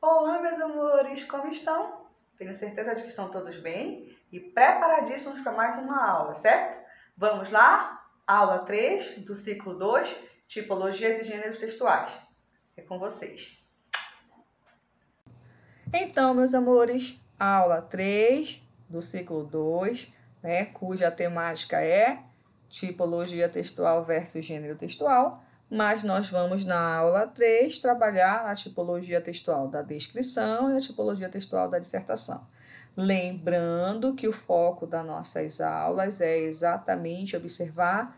Olá, meus amores, como estão? Tenho certeza de que estão todos bem e preparadíssimos para mais uma aula, certo? Vamos lá? Aula 3 do ciclo 2, Tipologias e Gêneros Textuais. É com vocês. Então, meus amores, aula 3 do ciclo 2, cuja temática é tipologia textual versus gênero textual, mas nós vamos na aula 3 trabalhar a tipologia textual da descrição e a tipologia textual da dissertação. Lembrando que o foco das nossas aulas é exatamente observar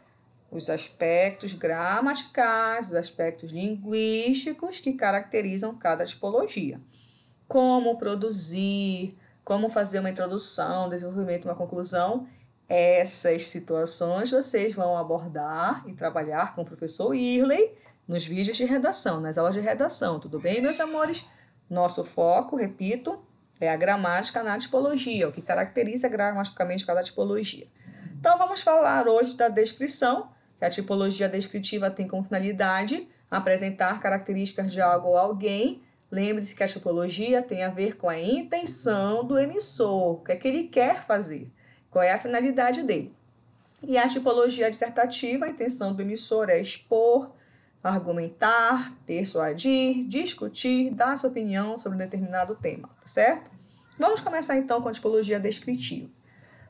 os aspectos gramaticais, os aspectos linguísticos que caracterizam cada tipologia. Como produzir, como fazer uma introdução, desenvolvimento e uma conclusão. Essas situações vocês vão abordar e trabalhar com o professor Irley nos vídeos de redação, nas aulas de redação. Tudo bem, meus amores? Nosso foco, repito, é a gramática na tipologia, o que caracteriza gramaticalmente cada tipologia. Então, vamos falar hoje da descrição, que a tipologia descritiva tem como finalidade apresentar características de algo ou alguém. Lembre-se que a tipologia tem a ver com a intenção do emissor, o que é que ele quer fazer, qual é a finalidade dele. E a tipologia dissertativa, a intenção do emissor é expor, argumentar, persuadir, discutir, dar sua opinião sobre um determinado tema, tá certo? Vamos começar então com a tipologia descritiva.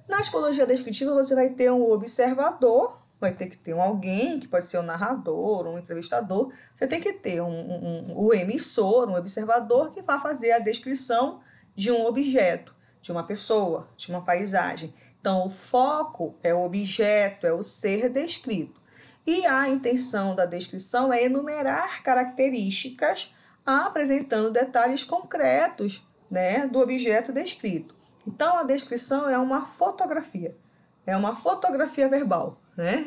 Na tipologia descritiva você vai ter um observador, vai ter que ter alguém, que pode ser um narrador, um entrevistador. Você tem que ter o emissor, um observador, que vai fazer a descrição de um objeto, de uma pessoa, de uma paisagem. Então, o foco é o objeto, é o ser descrito. E a intenção da descrição é enumerar características apresentando detalhes concretos, do objeto descrito. Então, a descrição é uma fotografia verbal,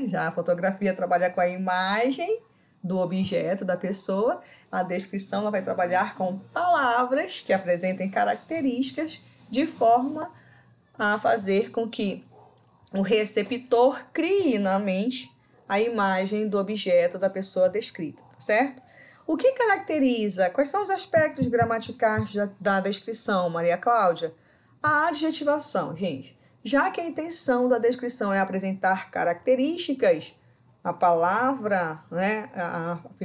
Já a fotografia trabalha com a imagem do objeto, da pessoa. A descrição ela vai trabalhar com palavras que apresentem características de forma a fazer com que o receptor crie na mente a imagem do objeto da pessoa descrita, certo? O que caracteriza? Quais são os aspectos gramaticais da descrição, Maria Cláudia? A adjetivação, gente. Já que a intenção da descrição é apresentar características, a palavra,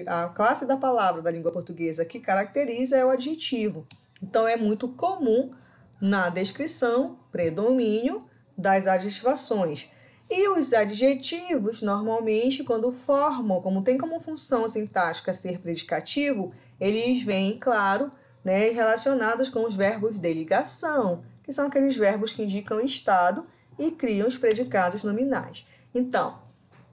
a classe da palavra da língua portuguesa que caracteriza é o adjetivo. Então, é muito comum na descrição predomínio das adjetivações. E os adjetivos, normalmente, quando formam, como tem como função sintática ser predicativo, eles vêm, claro, relacionados com os verbos de ligação, que são aqueles verbos que indicam estado e criam os predicados nominais. Então,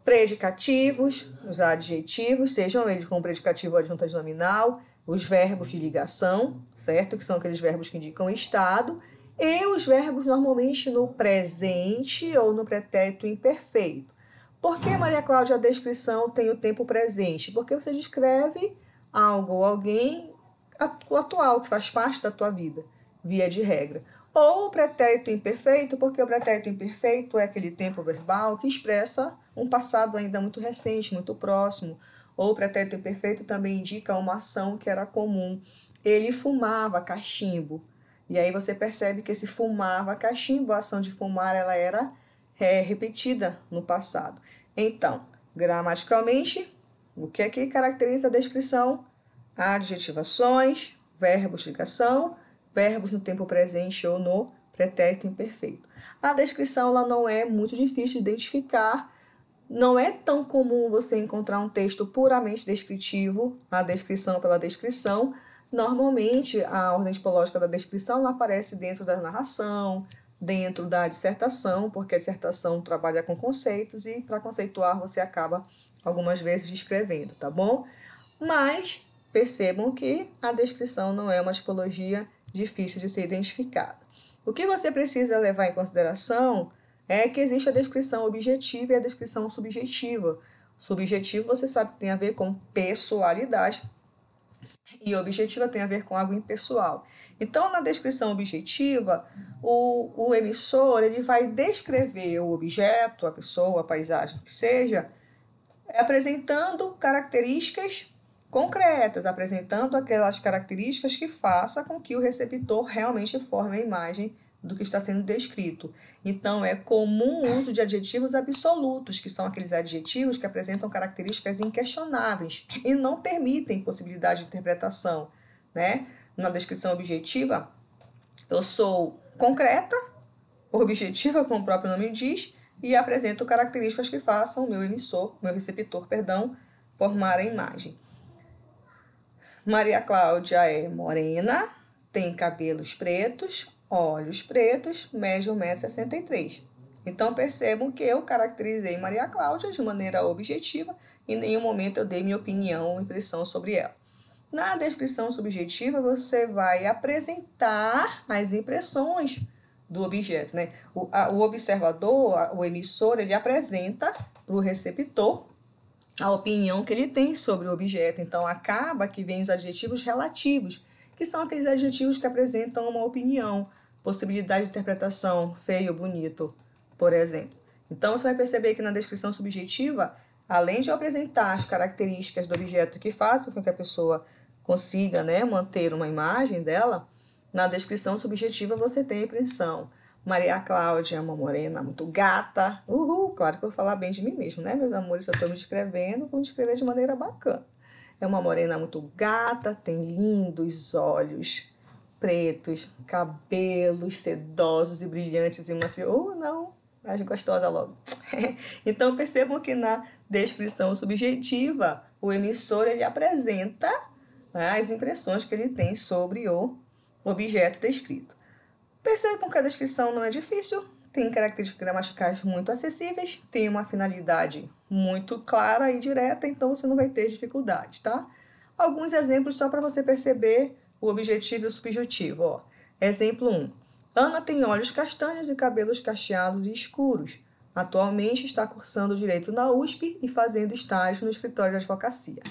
predicativos, os adjetivos, sejam eles com predicativo ou adjunta de nominal, os verbos de ligação, certo? Que são aqueles verbos que indicam estado, e os verbos normalmente no presente ou no pretérito imperfeito. Por que, Maria Cláudia, a descrição tem o tempo presente? Porque você descreve algo ou alguém atual, que faz parte da tua vida, via de regra. Ou o pretérito imperfeito, porque o pretérito imperfeito é aquele tempo verbal que expressa um passado ainda muito recente, muito próximo. Ou o pretérito imperfeito também indica uma ação que era comum. Ele fumava cachimbo. E aí você percebe que esse fumava cachimbo, a ação de fumar, ela era repetida no passado. Então, gramaticalmente, o que é que caracteriza a descrição? Adjetivações, verbos de ligação, verbos no tempo presente ou no pretérito imperfeito. A descrição ela não é muito difícil de identificar. Não é tão comum você encontrar um texto puramente descritivo, a descrição pela descrição. Normalmente, a ordem tipológica da descrição ela aparece dentro da narração, dentro da dissertação, porque a dissertação trabalha com conceitos e, para conceituar, você acaba, algumas vezes, descrevendo, tá bom? Mas percebam que a descrição não é uma tipologia difícil de ser identificada. O que você precisa levar em consideração é que existe a descrição objetiva e a descrição subjetiva. Subjetivo, você sabe que tem a ver com pessoalidade, e objetiva tem a ver com algo impessoal. Então, na descrição objetiva, o emissor ele vai descrever o objeto, a pessoa, a paisagem, que seja, apresentando características concretas, apresentando aquelas características que façam com que o receptor realmente forme a imagem do que está sendo descrito. Então, é comum o uso de adjetivos absolutos, que são aqueles adjetivos que apresentam características inquestionáveis e não permitem possibilidade de interpretação, né? Na descrição objetiva, eu sou concreta, objetiva, como o próprio nome diz, e apresento características que façam o meu receptor, formar a imagem. Maria Cláudia é morena, tem cabelos pretos, olhos pretos, mede 1,63 m. Então, percebam que eu caracterizei Maria Cláudia de maneira objetiva, e em nenhum momento eu dei minha opinião ou impressão sobre ela. Na descrição subjetiva, você vai apresentar as impressões do objeto, né? O observador, o emissor, ele apresenta para o receptor a opinião que ele tem sobre o objeto. Então, acaba que vem os adjetivos relativos, que são aqueles adjetivos que apresentam uma opinião, possibilidade de interpretação, feio, bonito, por exemplo. Então, você vai perceber que na descrição subjetiva, além de eu apresentar as características do objeto que fazem com que a pessoa consiga, né, manter uma imagem dela, na descrição subjetiva você tem a impressão. Maria Cláudia é uma morena muito gata. Claro que eu vou falar bem de mim mesmo, né, meus amores? Se eu estou me descrevendo, vou me descrever de maneira bacana. É uma morena muito gata, tem lindos olhos pretos, cabelos sedosos e brilhantes e macios. Não, mais gostosa logo. Então, percebam que na descrição subjetiva, o emissor ele apresenta, né, as impressões que ele tem sobre o objeto descrito. Percebam que a descrição não é difícil, tem características gramaticais muito acessíveis, tem uma finalidade muito clara e direta, então você não vai ter dificuldade, tá? Alguns exemplos só para você perceber o objetivo e o subjetivo. Ó. Exemplo 1. Ana tem olhos castanhos e cabelos cacheados e escuros. Atualmente está cursando Direito na USP e fazendo estágio no escritório de advocacia.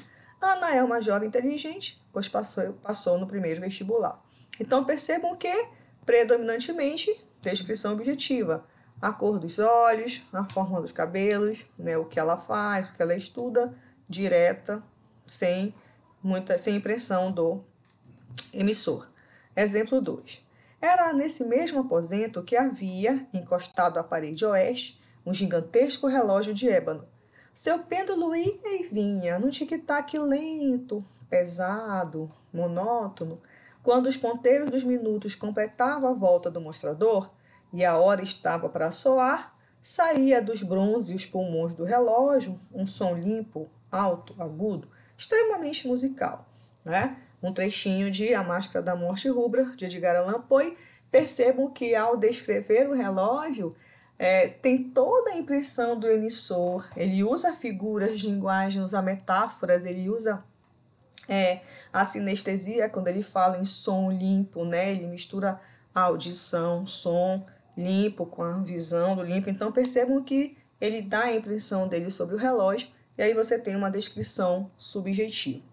Ana é uma jovem inteligente, pois passou no primeiro vestibular. Então percebam que, predominantemente, descrição objetiva. A cor dos olhos, a forma dos cabelos, né, o que ela faz, o que ela estuda, direta, sem impressão do emissor. Exemplo 2. Era nesse mesmo aposento que havia, encostado à parede oeste, um gigantesco relógio de ébano. Seu pêndulo ia e vinha, num tic-tac lento, pesado, monótono. Quando os ponteiros dos minutos completavam a volta do mostrador e a hora estava para soar, saía dos brônzeos pulmões do relógio um som limpo, alto, agudo, extremamente musical, né? Um trechinho de A Máscara da Morte Rubra, de Edgar Allan Poe. Percebam que, ao descrever o relógio, tem toda a impressão do emissor. Ele usa figuras de linguagem, usa metáforas, ele usa a sinestesia quando ele fala em som limpo, né? Ele mistura a audição, som limpo com a visão do limpo. Então, percebam que ele dá a impressão dele sobre o relógio e aí você tem uma descrição subjetiva.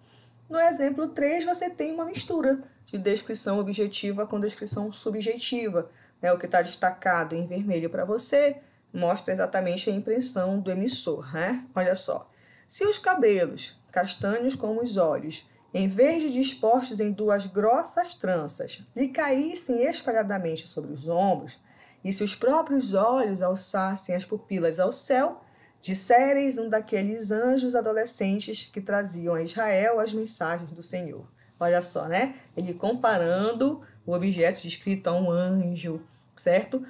No exemplo 3, você tem uma mistura de descrição objetiva com descrição subjetiva. O que está destacado em vermelho para você mostra exatamente a impressão do emissor, né? Olha só. Se os cabelos, castanhos como os olhos, em vez de dispostos em duas grossas tranças, lhe caíssem espalhadamente sobre os ombros, e se os próprios olhos alçassem as pupilas ao céu, dissereis um daqueles anjos adolescentes que traziam a Israel as mensagens do Senhor. Olha só, né? Ele comparando o objeto descrito a um anjo, certo?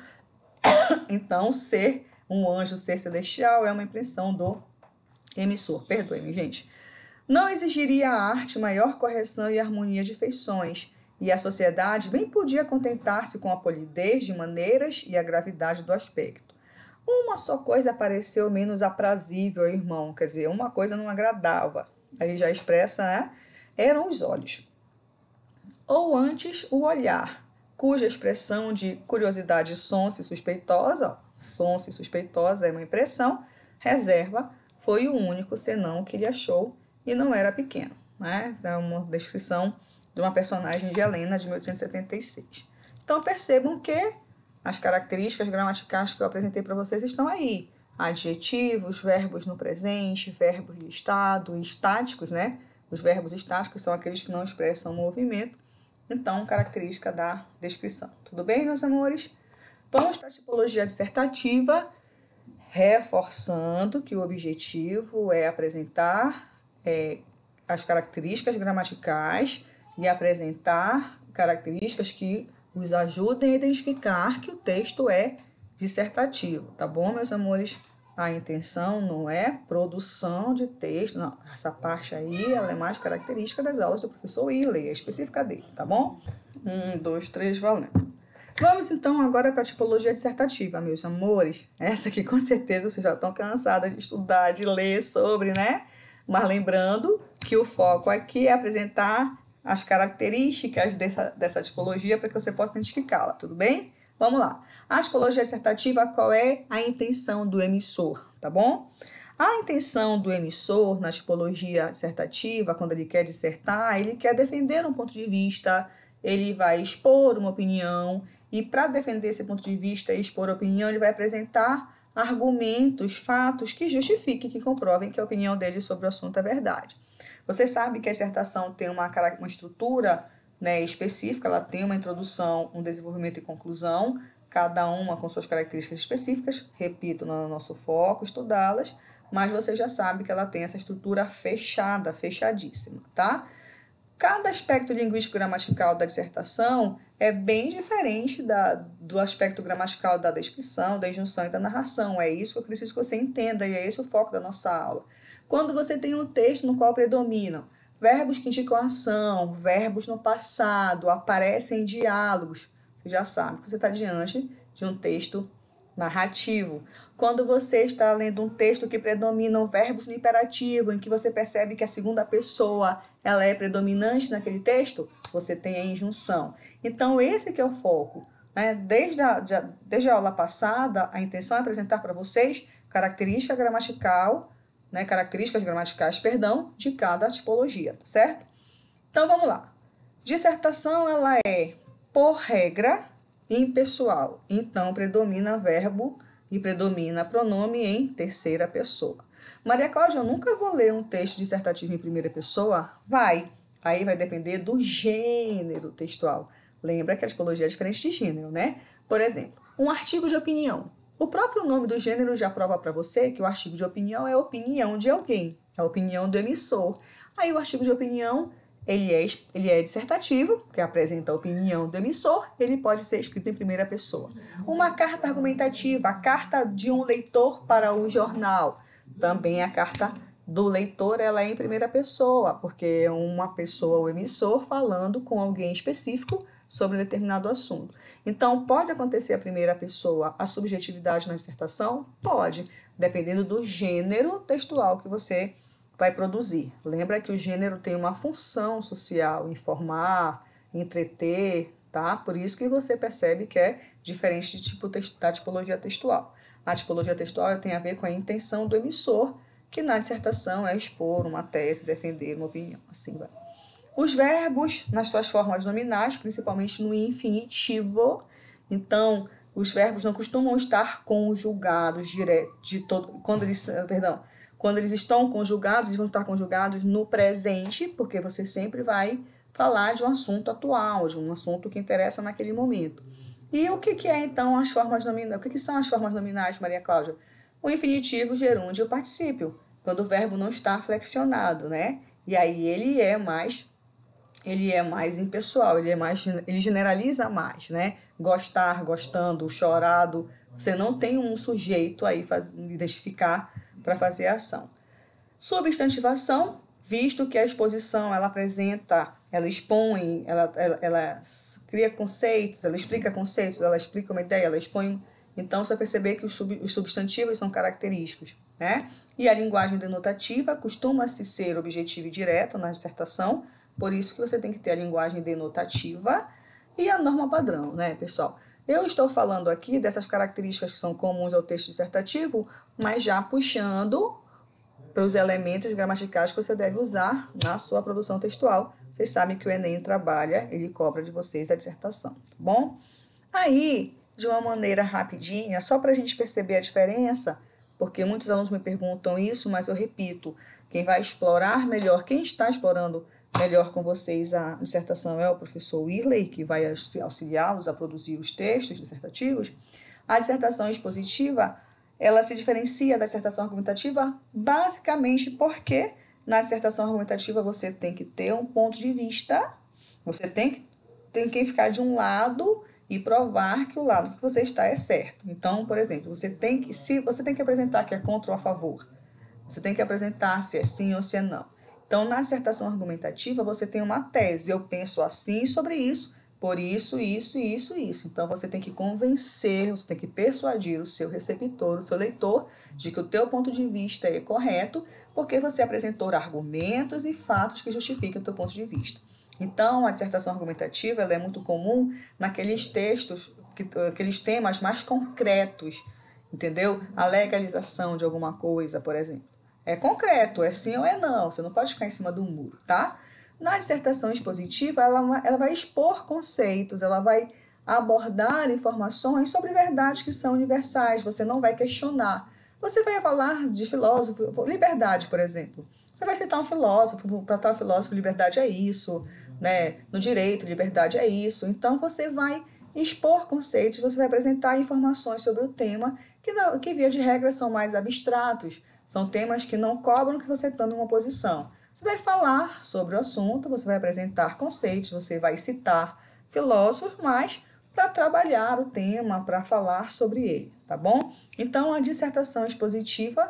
Então, ser um anjo, ser celestial, é uma impressão do emissor. Perdoe-me, gente. Não exigiria a arte maior correção e harmonia de feições, e a sociedade bem podia contentar-se com a polidez de maneiras e a gravidade do aspecto. Uma só coisa pareceu menos aprazível ao irmão, quer dizer, uma coisa não agradava. Aí já expressa, né? Eram os olhos. Ou antes, o olhar, cuja expressão de curiosidade sonsa e suspeitosa é uma impressão, reserva, foi o único senão que ele achou e não era pequeno, né? É uma descrição de uma personagem de Helena, de 1876. Então, percebam que as características gramaticais que eu apresentei para vocês estão aí. Adjetivos, verbos no presente, verbos de estado, estáticos, né? Os verbos estáticos são aqueles que não expressam movimento. Então, característica da descrição. Tudo bem, meus amores? Vamos para a tipologia dissertativa, reforçando que o objetivo é apresentar as características gramaticais e apresentar características que os ajudem a identificar que o texto é dissertativo, tá bom, meus amores? A intenção não é produção de texto, não. Essa parte aí, ela é mais característica das aulas do professor Willey, é específica dele, tá bom? 1, 2, 3, valendo. Vamos, então, agora para a tipologia dissertativa, meus amores. Essa aqui, com certeza, vocês já estão cansados de estudar, de ler sobre, né? Mas lembrando que o foco aqui é apresentar as características dessa tipologia para que você possa identificá-la, tudo bem? Vamos lá. A tipologia dissertativa, qual é a intenção do emissor, tá bom? A intenção do emissor na tipologia dissertativa, quando ele quer dissertar, ele quer defender um ponto de vista, ele vai expor uma opinião, e para defender esse ponto de vista e expor a opinião, ele vai apresentar argumentos, fatos que justifiquem, que comprovem que a opinião dele sobre o assunto é verdade. Você sabe que a dissertação tem uma estrutura, né, específica, ela tem uma introdução, um desenvolvimento e conclusão, cada uma com suas características específicas, repito, no nosso foco, estudá-las, mas você já sabe que ela tem essa estrutura fechada, fechadíssima, tá? Cada aspecto linguístico-gramatical da dissertação é bem diferente do aspecto gramatical da descrição, da injunção e da narração. É isso que eu preciso que você entenda e é esse o foco da nossa aula. Quando você tem um texto no qual predominam verbos que indicam ação, verbos no passado, aparecem em diálogos, você já sabe que você está diante de um texto narrativo. Quando você está lendo um texto que predominam verbos no imperativo, em que você percebe que a segunda pessoa ela é predominante naquele texto, você tem a injunção. Então, esse que é o foco, né? Desde a aula passada, a intenção é apresentar para vocês característica gramatical, né? Características gramaticais, de cada tipologia, tá certo? Então, vamos lá. Dissertação, ela é, por regra, impessoal. Então, predomina verbo e predomina pronome em terceira pessoa. Maria Cláudia, eu nunca vou ler um texto dissertativo em primeira pessoa? Vai. Aí vai depender do gênero textual. Lembra que a tipologia é diferente de gênero, né? Por exemplo, um artigo de opinião. O próprio nome do gênero já prova para você que o artigo de opinião é a opinião de alguém, é a opinião do emissor. Aí o artigo de opinião ele é dissertativo, que apresenta a opinião do emissor, ele pode ser escrito em primeira pessoa. Uma carta argumentativa, a carta de um leitor para um jornal. Também a carta do leitor, ela é em primeira pessoa, porque é uma pessoa, o emissor, falando com alguém específico sobre um determinado assunto. Então, pode acontecer a primeira pessoa, a subjetividade na dissertação? Pode, dependendo do gênero textual que você vai produzir. Lembra que o gênero tem uma função social, informar, entreter, tá? Por isso que você percebe que é diferente da tipologia textual. A tipologia textual tem a ver com a intenção do emissor, que na dissertação é expor uma tese, defender uma opinião, assim vai. Os verbos, nas suas formas nominais, principalmente no infinitivo, então, os verbos não costumam estar conjugados quando eles estão conjugados, eles vão estar conjugados no presente, porque você sempre vai falar de um assunto atual, de um assunto que interessa naquele momento. E o que é, então, as formas nominais? O que são as formas nominais, Maria Cláudia? O infinitivo, gerúndio e o particípio, quando o verbo não está flexionado, né? E aí ele é mais impessoal, ele generaliza mais, né? Gostar, gostando, chorado, você não tem um sujeito aí identificar para fazer a ação. Substantivação, visto que a exposição ela apresenta, ela expõe, ela cria conceitos, ela explica conceitos, ela explica uma ideia, ela expõe. Então, você vai perceber que os substantivos são característicos, né? E a linguagem denotativa costuma-se ser objetivo e direto na dissertação, por isso que você tem que ter a linguagem denotativa e a norma padrão, né, pessoal? Eu estou falando aqui dessas características que são comuns ao texto dissertativo, mas já puxando para os elementos gramaticais que você deve usar na sua produção textual. Vocês sabem que o Enem trabalha, ele cobra de vocês a dissertação, tá bom? Aí, de uma maneira rapidinha, só para a gente perceber a diferença, porque muitos alunos me perguntam isso, mas eu repito, Quem vai explorar melhor, quem está explorando melhor com vocês a dissertação é o professor Whirley, que vai auxiliá-los a produzir os textos dissertativos. A dissertação expositiva, ela se diferencia da dissertação argumentativa basicamente porque na dissertação argumentativa você tem que ter um ponto de vista, você tem que ficar de um lado e provar que o lado que você está é certo. Então, por exemplo, você tem que apresentar que é contra ou a favor. Você tem que apresentar se é sim ou se é não. Então, na dissertação argumentativa, você tem uma tese. Eu penso assim sobre isso, por isso, isso, isso, isso. Então, você tem que convencer, você tem que persuadir o seu receptor, o seu leitor, de que o teu ponto de vista é correto, porque você apresentou argumentos e fatos que justificam o teu ponto de vista. Então, a dissertação argumentativa ela é muito comum naqueles textos, aqueles temas mais concretos, entendeu? A legalização de alguma coisa, por exemplo. É concreto, é sim ou é não, você não pode ficar em cima do muro, tá? Na dissertação expositiva, ela vai expor conceitos, ela vai abordar informações sobre verdades que são universais, você não vai questionar. Você vai falar de filósofo, liberdade, por exemplo. Você vai citar um filósofo, para tal filósofo, liberdade é isso, né? No direito, liberdade é isso. Então, você vai expor conceitos, você vai apresentar informações sobre o tema, que via de regra são mais abstratos, são temas que não cobram que você tome uma posição. Você vai falar sobre o assunto, você vai apresentar conceitos, você vai citar filósofos, mas para trabalhar o tema, para falar sobre ele, tá bom? Então, a dissertação expositiva,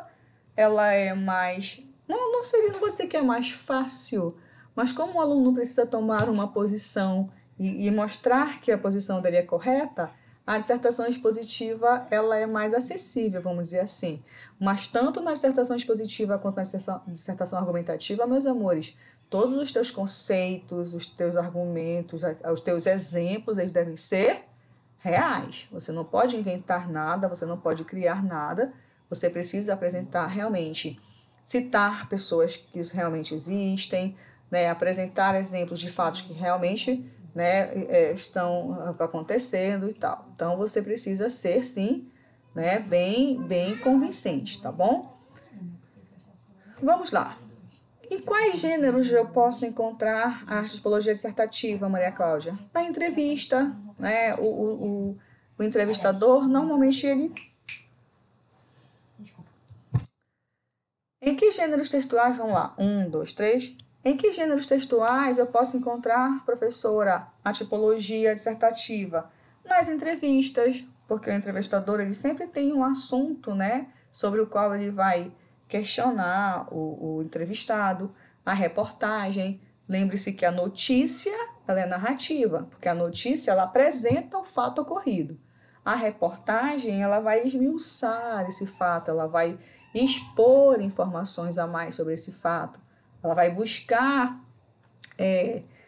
ela é mais... Não vou dizer que é mais fácil, mas como o aluno precisa tomar uma posição e mostrar que a posição dele é correta, a dissertação expositiva ela é mais acessível, vamos dizer assim. Mas tanto na dissertação expositiva quanto na dissertação argumentativa, meus amores, todos os teus conceitos, os teus argumentos, os teus exemplos, eles devem ser reais. Você não pode inventar nada, você não pode criar nada, você precisa apresentar realmente, citar pessoas que realmente existem, né, apresentar exemplos de fatos que realmente... né, estão acontecendo e tal. Então, você precisa ser, sim, né, bem convincente, tá bom? Vamos lá. Em quais gêneros eu posso encontrar a tipologia dissertativa, Maria Cláudia? Na entrevista, né, o entrevistador, normalmente ele... Em que gêneros textuais, vamos lá, 1, 2, 3... Em que gêneros textuais eu posso encontrar, professora, a tipologia dissertativa? Nas entrevistas, porque o entrevistador ele sempre tem um assunto, né, sobre o qual ele vai questionar o entrevistado. A reportagem, lembre-se que a notícia ela é narrativa, porque a notícia ela apresenta o fato ocorrido. A reportagem ela vai esmiuçar esse fato, ela vai expor informações a mais sobre esse fato. Ela vai buscar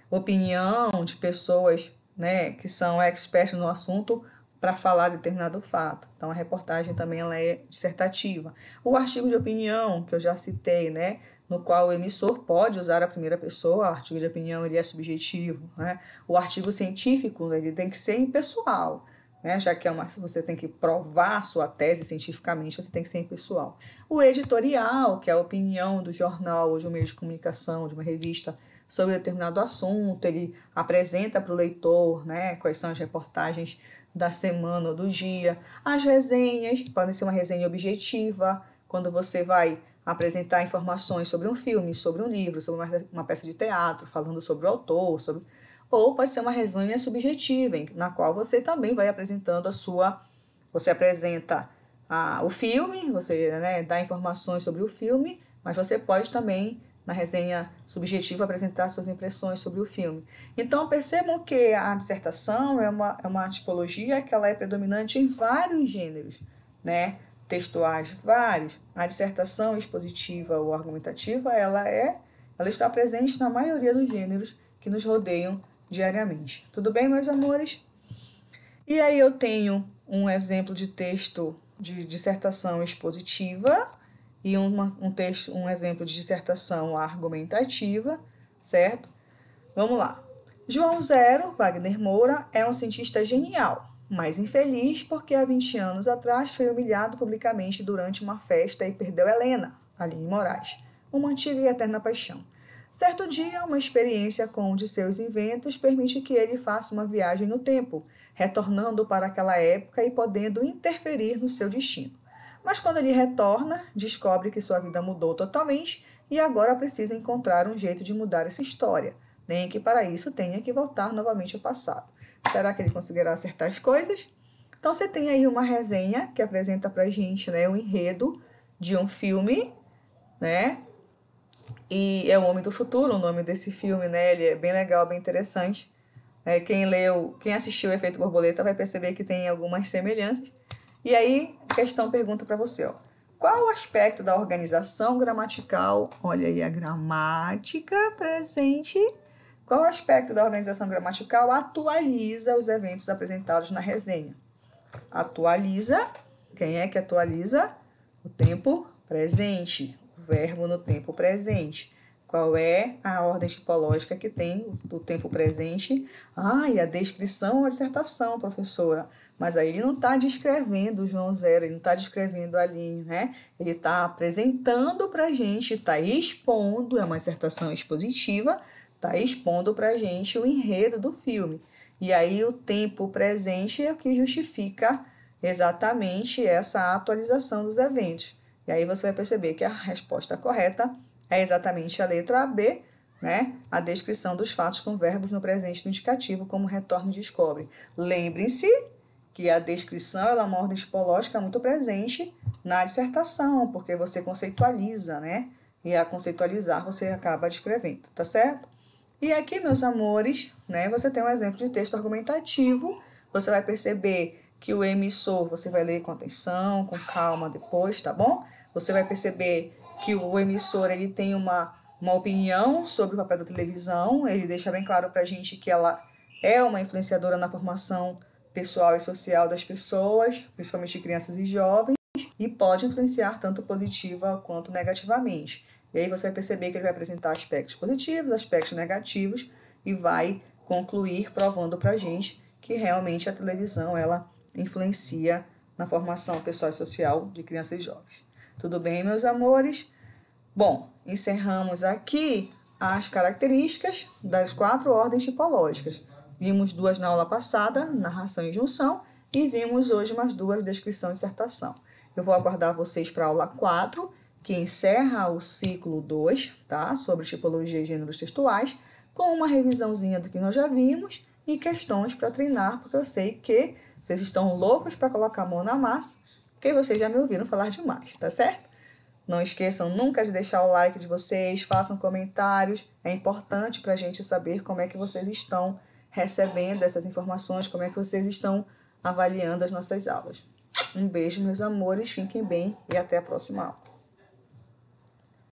opinião de pessoas, né, que são experts no assunto para falar de determinado fato. Então, a reportagem também ela é dissertativa. O artigo de opinião, que eu já citei, né, no qual o emissor pode usar a primeira pessoa, o artigo de opinião ele é subjetivo. Né? O artigo científico ele tem que ser impessoal. Né? Já que você tem que provar sua tese cientificamente, você tem que ser impessoal. O editorial, que é a opinião do jornal ou de um meio de comunicação, de uma revista, sobre determinado assunto, ele apresenta para o leitor, né, quais são as reportagens da semana ou do dia. As resenhas, podem ser uma resenha objetiva, quando você vai apresentar informações sobre um filme, sobre um livro, sobre uma peça de teatro, falando sobre o autor, sobre... Ou pode ser uma resenha subjetiva, na qual você também vai apresentando você apresenta o filme, você, né, dá informações sobre o filme, mas você pode também, na resenha subjetiva, apresentar suas impressões sobre o filme. Então, percebam que a dissertação é uma tipologia que ela é predominante em vários gêneros, né, textuais, vários. A dissertação expositiva ou argumentativa, ela está presente na maioria dos gêneros que nos rodeiam diariamente. Tudo bem, meus amores? E aí eu tenho um exemplo de texto de dissertação expositiva e um exemplo de dissertação argumentativa, certo? Vamos lá. João Zero, Wagner Moura, é um cientista genial, mas infeliz porque há 20 anos atrás foi humilhado publicamente durante uma festa e perdeu Helena, Aline Moraes. uma antiga e eterna paixão. Certo dia, uma experiência com um de seus inventos permite que ele faça uma viagem no tempo, retornando para aquela época e podendo interferir no seu destino. Mas quando ele retorna, descobre que sua vida mudou totalmente e agora precisa encontrar um jeito de mudar essa história, nem que para isso tenha que voltar novamente ao passado. Será que ele conseguirá acertar as coisas? Então você tem aí uma resenha que apresenta pra gente, né, o enredo de um filme, né? E é O Homem do Futuro, o nome desse filme, né? Ele é bem legal, bem interessante. Quem assistiu o Efeito Borboleta vai perceber que tem algumas semelhanças. E aí, a questão pergunta para você, ó. Qual o aspecto da organização gramatical? Olha aí a gramática presente. Qual aspecto da organização gramatical atualiza os eventos apresentados na resenha? Atualiza. Quem é que atualiza? O tempo presente. O verbo no tempo presente. Qual é a ordem tipológica que tem do tempo presente? E a descrição ou a dissertação, professora. Mas aí ele não está descrevendo o João Zero, ele não está descrevendo a linha, né? Ele está apresentando para a gente, está expondo, é uma dissertação expositiva, está expondo para a gente o enredo do filme. E aí o tempo presente é o que justifica exatamente essa atualização dos eventos. E aí você vai perceber que a resposta correta é exatamente a letra B, né? A descrição dos fatos com verbos no presente do indicativo, como retorna e descobre. Lembrem-se que a descrição é uma ordem tipológica muito presente na dissertação, porque você conceitualiza, né? E a conceitualizar você acaba descrevendo, tá certo? E aqui, meus amores, né, você tem um exemplo de texto argumentativo. Você vai perceber que o emissor, você vai ler com atenção, com calma depois, tá bom? Você vai perceber que o emissor ele tem uma opinião sobre o papel da televisão. Ele deixa bem claro pra gente que ela é uma influenciadora na formação pessoal e social das pessoas, principalmente crianças e jovens, e pode influenciar tanto positiva quanto negativamente. E aí você vai perceber que ele vai apresentar aspectos positivos, aspectos negativos, e vai concluir provando pra gente que realmente a televisão ela influencia na formação pessoal e social de crianças e jovens. Tudo bem, meus amores? Bom, encerramos aqui as características das 4 ordens tipológicas. Vimos 2 na aula passada, narração e junção, e vimos hoje mais 2, descrição e dissertação. Eu vou aguardar vocês para a aula 4, que encerra o ciclo 2, tá? Sobre tipologia e gêneros textuais, com uma revisãozinha do que nós já vimos e questões para treinar, porque eu sei que vocês estão loucos para colocar a mão na massa, porque vocês já me ouviram falar demais, tá certo? Não esqueçam nunca de deixar o like de vocês, façam comentários. É importante para a gente saber como é que vocês estão recebendo essas informações, como é que vocês estão avaliando as nossas aulas. Um beijo, meus amores, fiquem bem e até a próxima aula.